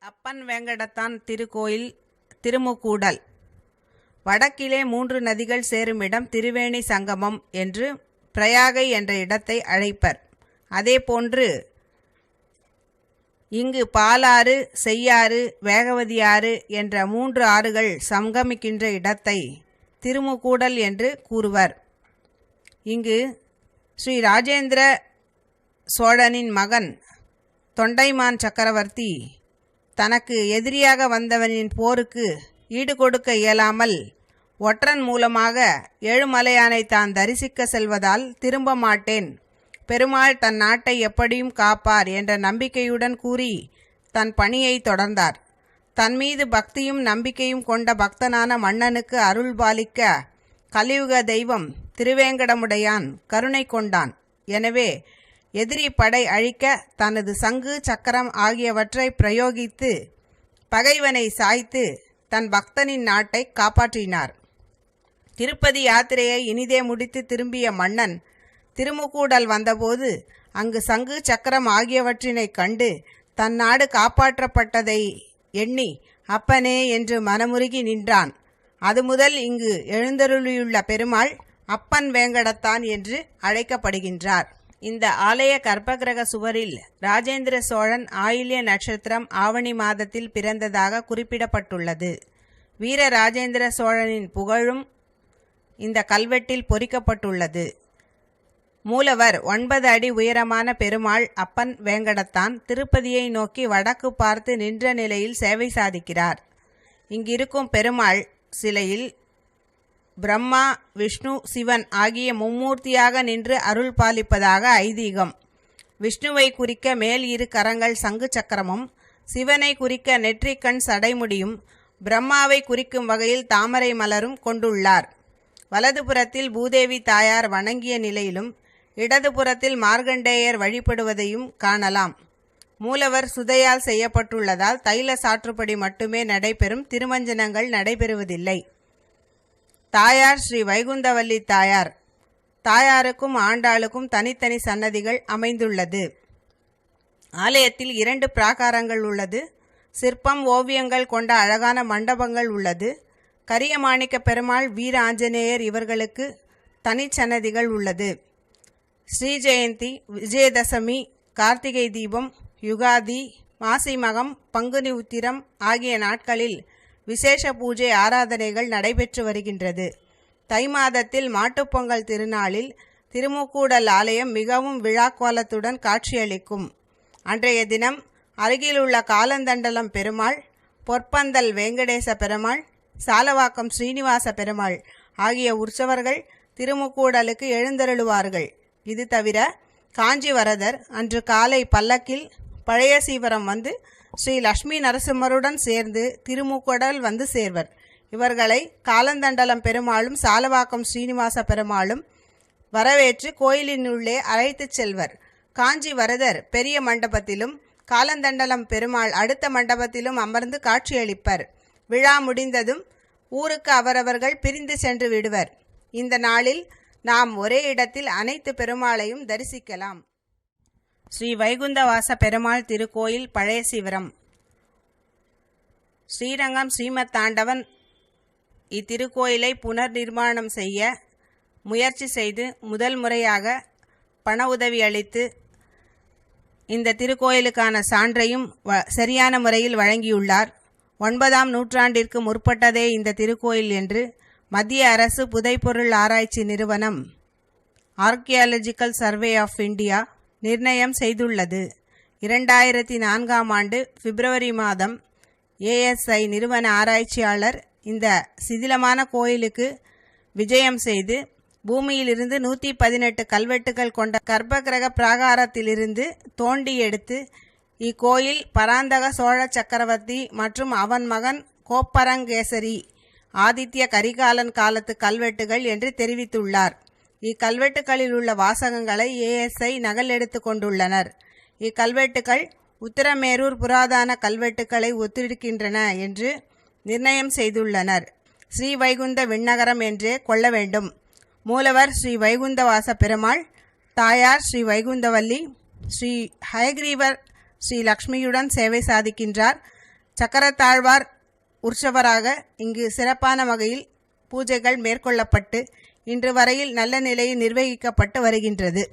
அப்பன் வேங்கடத்தான் திருக்கோயில் திருமுக்கூடல். வடக்கிலே 3 நதிகள் சேருமிடம் திருவேணி சங்கமம் என்று பிரயாகை என்ற இடத்தை அழைப்பர். அதேபோன்று இங்கு பாலாறு, செய்யாறு, வேகவதி ஆறு என்ற 3 ஆறுகள் சங்கமிக்கின்ற இடத்தை திருமுக்கூடல் என்று கூறுவர். இங்கு ஸ்ரீ ராஜேந்திர சோழனின் மகன் தொண்டைமான் சக்கரவர்த்தி தனக்கு எதிரியாக வந்தவனின் போருக்கு ஈடுகொடுக்க இயலாமல் ஒற்றன் மூலமாக ஏழுமலையானை தான் தரிசிக்க செல்வதால் திரும்ப மாட்டேன், பெருமாள் தன் நாட்டை எப்படியும் காப்பார் என்ற நம்பிக்கையுடன் கூறி தன் பணியை தொடர்ந்தார். தன் மீது பக்தியும் நம்பிக்கையும் கொண்ட பக்தனான மன்னனுக்கு அருள் பாலிக்க கலியுக தெய்வம் திருவேங்கடமுடையான் கருணை கொண்டான். எனவே எதிரி படை அழிக்க தனது சங்கு, சக்கரம் ஆகியவற்றை பிரயோகித்து பகைவனை சாய்த்து தன் பக்தனின் நாட்டை காப்பாற்றினார். திருப்பதி யாத்திரையை இனிதே முடித்து திரும்பிய மன்னன் திருமுக்கூடல் வந்தபோது அங்கு சங்கு, சக்கரம் ஆகியவற்றினை கண்டு தன் நாடு காப்பாற்றப்பட்டதை எண்ணி அப்பனே என்று மனமுருகி நின்றான். அது முதல் இங்கு எழுந்தருளியுள்ள பெருமாள் அப்பன் வேங்கடத்தான் என்று அழைக்கப்படுகின்றார். இந்த ஆலய கர்ப்பகிரக சுவரில் ராஜேந்திர சோழன் ஆயில்ய நட்சத்திரம் ஆவணி மாதத்தில் பிறந்ததாக குறிப்பிடப்பட்டுள்ளது. வீர ராஜேந்திர சோழனின் புகழும் இந்த கல்வெட்டில் பொறிக்கப்பட்டுள்ளது. மூலவர் 9 அடி உயரமான பெருமாள் அப்பன் வேங்கடத்தான் திருப்பதியை நோக்கி வடக்கு பார்த்து நின்ற நிலையில் சேவை சாதிக்கிறார். இங்கிருக்கும் பெருமாள் சிலையில் பிரம்மா, விஷ்ணு, சிவன் ஆகிய மும்மூர்த்தியாக நின்று அருள் பாலிப்பதாக ஐதீகம். விஷ்ணுவை குறிக்க மேல் 2 கரங்கள் சங்கு சக்கரமும், சிவனை குறிக்க நெற்றிக்கண் சடைமுடியும், பிரம்மாவை குறிக்கும் வகையில் தாமரை மலரும் கொண்டுள்ளார். வலதுபுறத்தில் பூதேவி தாயார் வணங்கிய நிலையிலும் இடதுபுறத்தில் மார்கண்டேயர் வழிபடுவதையும் காணலாம். மூலவர் சுதையால் செய்யப்பட்டுள்ளதால் தைல சாற்றுப்படி மட்டுமே நடைபெறும், திருமஞ்சனங்கள் நடைபெறுவதில்லை. தாயார் ஸ்ரீ வைகுந்தவல்லி தாயார். தாயாருக்கும் ஆண்டாளுக்கும் தனித்தனி சன்னதிகள் அமைந்துள்ளது. ஆலயத்தில் 2 பிராகாரங்கள் உள்ளது. சிற்பம், ஓவியங்கள் கொண்ட அழகான மண்டபங்கள் உள்ளது. கரிய மாணிக்க பெருமாள், வீர ஆஞ்சநேயர் இவர்களுக்கு தனிச்சன்னதிகள் உள்ளது. ஸ்ரீ ஜெயந்தி, விஜயதசமி, கார்த்திகை தீபம், யுகாதி, மாசி மகம், பங்குனி உத்திரம் ஆகிய நாட்களில் விசேஷ பூஜை ஆராதனைகள் நடைபெற்று வருகின்றது. தை மாதத்தில் மாட்டுப்பொங்கல் திருநாளில் திருமுக்கூடல் ஆலயம் மிகவும் விழாக்கோலத்துடன் காட்சியளிக்கும். அன்றைய தினம் அருகிலுள்ள காலந்தண்டலம் பெருமாள், பொற்பந்தல் வெங்கடேச பெருமாள், சாலவாக்கம் ஸ்ரீனிவாச பெருமாள் ஆகிய உற்சவர்கள் திருமுக்கூடலுக்கு எழுந்தருளுவார்கள். இது தவிர காஞ்சி வரதர் அன்று காலை பல்லக்கில் பழைய சீவரம் வந்து ஸ்ரீ லட்சுமி நரசிம்மருடன் சேர்ந்து திருமுக்கூடல் வந்து சேர்வர். இவர்களை காலந்தண்டலம் பெருமாளும் சாலவாக்கம் ஸ்ரீனிவாச பெருமாளும் வரவேற்று கோயிலினுள்ளே அழைத்துச் செல்வர். காஞ்சி வரதர் பெரிய மண்டபத்திலும் காலந்தண்டலம் பெருமாள் அடுத்த மண்டபத்திலும் அமர்ந்து காட்சியளிப்பர். விழா முடிந்ததும் ஊருக்கு அவரவர்கள் பிரிந்து சென்று விடுவர். இந்த நாளில் நாம் ஒரே இடத்தில் அனைத்து பெருமாளையும் தரிசிக்கலாம். ஸ்ரீ வைகுந்தவாச பெருமாள் திருக்கோயில், பழைய சிவரம், ஸ்ரீரங்கம் ஸ்ரீமத்தாண்டவன் இத்திருக்கோயிலை புனர் நிர்மாணம் செய்ய முயற்சி செய்து முதல் முறையாக பண உதவி அளித்து இந்த திருக்கோயிலுக்கான சான்றையும் சரியான முறையில் வழங்கியுள்ளார். 9ஆம் நூற்றாண்டிற்கு முற்பட்டதே இந்த திருக்கோயில் என்று மத்திய அரசு புதைப்பொருள் ஆராய்ச்சி நிறுவனம் ஆர்கியாலஜிக்கல் சர்வே ஆஃப் இந்தியா நிர்ணயம் செய்துள்ளது. 2004ஆம் ஆண்டு பிப்ரவரி மாதம் ASI நிறுவன ஆராய்ச்சியாளர் இந்த சிதிலமான கோயிலுக்கு விஜயம் செய்து பூமியிலிருந்து 118 கல்வெட்டுகள் கொண்ட கர்ப்பகிரக பிராகாரத்திலிருந்து தோண்டி எடுத்து இக்கோயில் பராந்தக சோழ சக்கரவர்த்தி மற்றும் அவன் மகன் கோப்பரங்கேசரி ஆதித்ய கரிகாலன் காலத்து கல்வெட்டுகள் என்று தெரிவித்துள்ளார். இக்கல்வெட்டுகளில் உள்ள வாசகங்களை ASI நகல் எடுத்து கொண்டுள்ளனர். இக்கல்வெட்டுகள் உத்திரமேரூர் புராதன கல்வெட்டுக்களை ஒத்திருக்கின்றன என்று நிர்ணயம் செய்துள்ளனர். ஸ்ரீ வைகுந்த விண்ணகரம் என்றே கொள்ள வேண்டும். மூலவர் ஸ்ரீ வைகுந்தவாச பெருமாள், தாயார் ஸ்ரீ வைகுந்தவல்லி, ஸ்ரீ ஹயக்ரீவர் ஸ்ரீ லக்ஷ்மியுடன் சேவை சாதிக்கின்றார். சக்கரத்தாழ்வார் உற்சவராக இங்கு சிறப்பான வகையில் பூஜைகள் மேற்கொள்ளப்பட்டு இன்று வரையில் நல்ல நிலையில் நிர்வகிக்கப்பட்டு வருகின்றது.